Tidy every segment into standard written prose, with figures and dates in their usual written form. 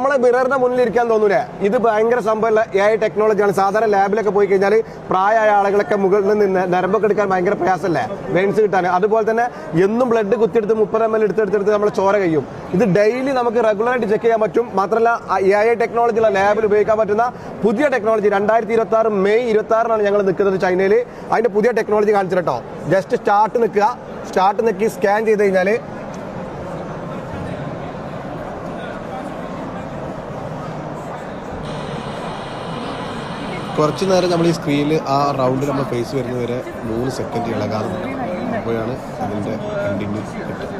നമ്മളെ മിററിന്റെ മുന്നിൽ ഇരിക്കാൻ തോന്നൂലേ? ഇത് ഭയങ്കര സംഭവമല്ല, AI ടെക്നോളജിയാണ്. സാധാരണ ലാബിലൊക്കെ പോയി കഴിഞ്ഞാൽ പ്രായമായ ആളുകളൊക്കെ മുകളിൽ നിന്ന് നരമ്പൊക്കെ എടുക്കാൻ ഭയങ്കര പ്രയാസമല്ലേ, വെയിൻസ് കിട്ടാൻ. അതുപോലെ തന്നെ എന്നും ബ്ലഡ് കുത്തിയെടുത്ത് 30 ml എടുത്തെടുത്ത് നമ്മൾ ചോര കഴിയും. ഇത് ഡെയിലി നമുക്ക് റെഗുലറായിട്ട് ചെക്ക് ചെയ്യാൻ പറ്റും. മാത്രമല്ല AI ടെക്നോളജിയുള്ള ലാബിൽ ഉപയോഗിക്കാൻ പറ്റുന്ന പുതിയ ടെക്നോളജി 2026 മെയ് 26 ഞങ്ങൾ നിൽക്കുന്നത് ചൈനയിൽ. അതിന്റെ പുതിയ ടെക്നോളജി കാണിച്ചു കേട്ടോ. ജസ്റ്റ് സ്റ്റാർട്ട് നിൽക്കുക, സ്റ്റാർട്ട് നിൽക്കി സ്കാൻ ചെയ്ത് കഴിഞ്ഞാൽ കുറച്ച് നേരം നമ്മൾ ഈ സ്ക്രീനിൽ ആ റൗണ്ടിൽ നമ്മൾ ഫേസ് വരുന്നത് വരെ 3 സെക്കൻഡ് ഇളകാതെ നിൽക്കും. അപ്പോഴാണ് അതിൻ്റെ കണ്ടിന്യൂ കിട്ടുക,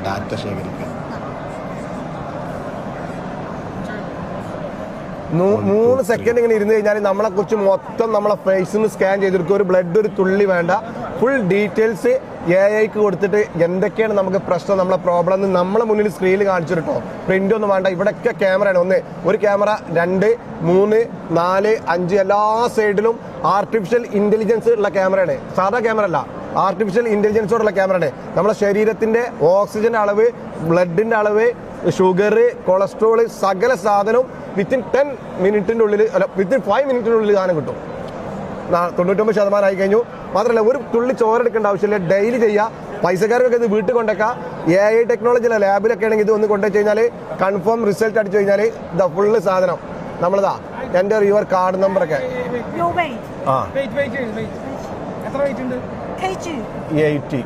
ഡാറ്റ ശേഖരിക്കുക. 3 സെക്കൻഡ് ഇങ്ങനെ ഇരുന്ന് കഴിഞ്ഞാൽ നമ്മളെ കുറിച്ച് മൊത്തം നമ്മളെ ഫേസിന് സ്കാൻ ചെയ്തെടുക്കും. ഒരു ബ്ലഡ് ഒരു തുള്ളി വേണ്ട, ഫുൾ ഡീറ്റെയിൽസ് AIക്ക് കൊടുത്തിട്ട് എന്തൊക്കെയാണ് നമുക്ക് പ്രശ്നം, നമ്മളെ പ്രോബ്ലം എന്ന് നമ്മളെ മുന്നിൽ സ്ക്രീനിൽ കാണിച്ചു കേട്ടോ. പ്രിന്റ് ഒന്നും വേണ്ട, ഇവിടെയൊക്കെ ക്യാമറയാണ്. ഒരു ക്യാമറ, 2, 3, 4, 5 എല്ലാ സൈഡിലും ആർട്ടിഫിഷ്യൽ ഇന്റലിജൻസ് ഉള്ള ക്യാമറയാണ്. സാധാ ക്യാമറ അല്ല, ആർട്ടിഫിഷ്യൽ ഇന്റലിജൻസോടുള്ള ക്യാമറയാണ്. നമ്മുടെ ശരീരത്തിന്റെ ഓക്സിജൻ അളവ്, ബ്ലഡിന്റെ അളവ്, ഷുഗർ, കൊളസ്ട്രോൾ, സകല സാധനവും വിത്തിൻ 10 മിനിറ്റിന്റെ ഉള്ളിൽ, അല്ല വിത്തിൻ 5 മിനിറ്റിന്റെ ഉള്ളിൽ സാധനം കിട്ടും. 99% ആയി കഴിഞ്ഞു. മാത്രമല്ല ഒരു തുള്ളി ചോരെടുക്കേണ്ട ആവശ്യമില്ല, ഡെയിലി ചെയ്യുക. പൈസക്കാർക്കൊക്കെ ഇത് വീട്ടിൽ കൊണ്ടേക്കാം. AI ടെക്നോളജിയിലെ ലാബിലൊക്കെ ആണെങ്കിൽ ഇത് ഒന്ന് കൊണ്ടുവച്ച് കഴിഞ്ഞാൽ കൺഫേം റിസൾട്ട് അടിച്ചു കഴിഞ്ഞാൽ ഇതാ ഫുള്ള് സാധനം നമ്മളതാ. എൻ്റെ യുവർ കാർഡ് നമ്പർ ഒക്കെ 80.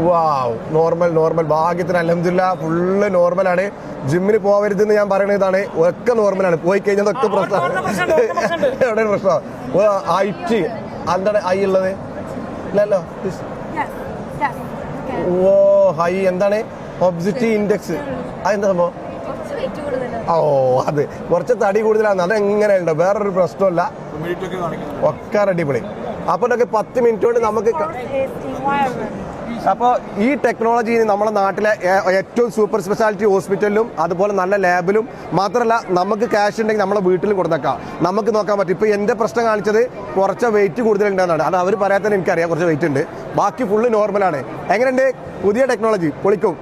വാവ്, നോർമൽ. ഭാഗ്യത്തിന് അൽഹംദുലില്ലാ ഫുള്ള് നോർമലാണ്. ജിമ്മിന് പോവരുതെന്ന് ഞാൻ പറയുന്നത് ഇതാണ്. ഒക്കെ നോർമലാണ്. പോയി കഴിഞ്ഞാൽ ഒക്കെ പ്രശ്നമാണ്. എവിടെയാണ് പ്രശ്നം? ഹൈറ്റ് എന്താണ് ഹൈ ഉള്ളത്? ഇല്ലല്ലോ. ഓ ഹൈ എന്താണ്? ഒബ്സിറ്റി ഇൻഡെക്സ്. അതെന്താ സംഭവം? ഓ അത് കുറച്ച് തടി കൂടുതലാണ്. അതെങ്ങനെയുണ്ടോ? വേറൊരു പ്രശ്നമല്ല, ഒക്കെ അടിപൊളി. അപ്പൊ 10 മിനിറ്റ് കൊണ്ട് നമുക്ക്. അപ്പോൾ ഈ ടെക്നോളജി നമ്മുടെ നാട്ടിലെ ഏറ്റവും സൂപ്പർ സ്പെഷ്യാലിറ്റി ഹോസ്പിറ്റലിലും അതുപോലെ നല്ല ലാബിലും മാത്രമല്ല നമുക്ക് ക്യാഷ് ഉണ്ടെങ്കിൽ നമ്മളെ വീട്ടിലും കൊടുത്തേക്കാം, നമുക്ക് നോക്കാൻ പറ്റും. ഇപ്പോൾ എൻ്റെ പ്രശ്നം കാണിച്ചത് കുറച്ച് വെയിറ്റ് കൂടുതലുണ്ടെന്നാണ്. അത് അവർ പറയാത്തന്നെ എനിക്കറിയാം, കുറച്ച് വെയിറ്റ് ഉണ്ട്. ബാക്കി ഫുള്ള് നോർമലാണ്. എങ്ങനെയുണ്ട് പുതിയ ടെക്നോളജി? പൊളിക്കും.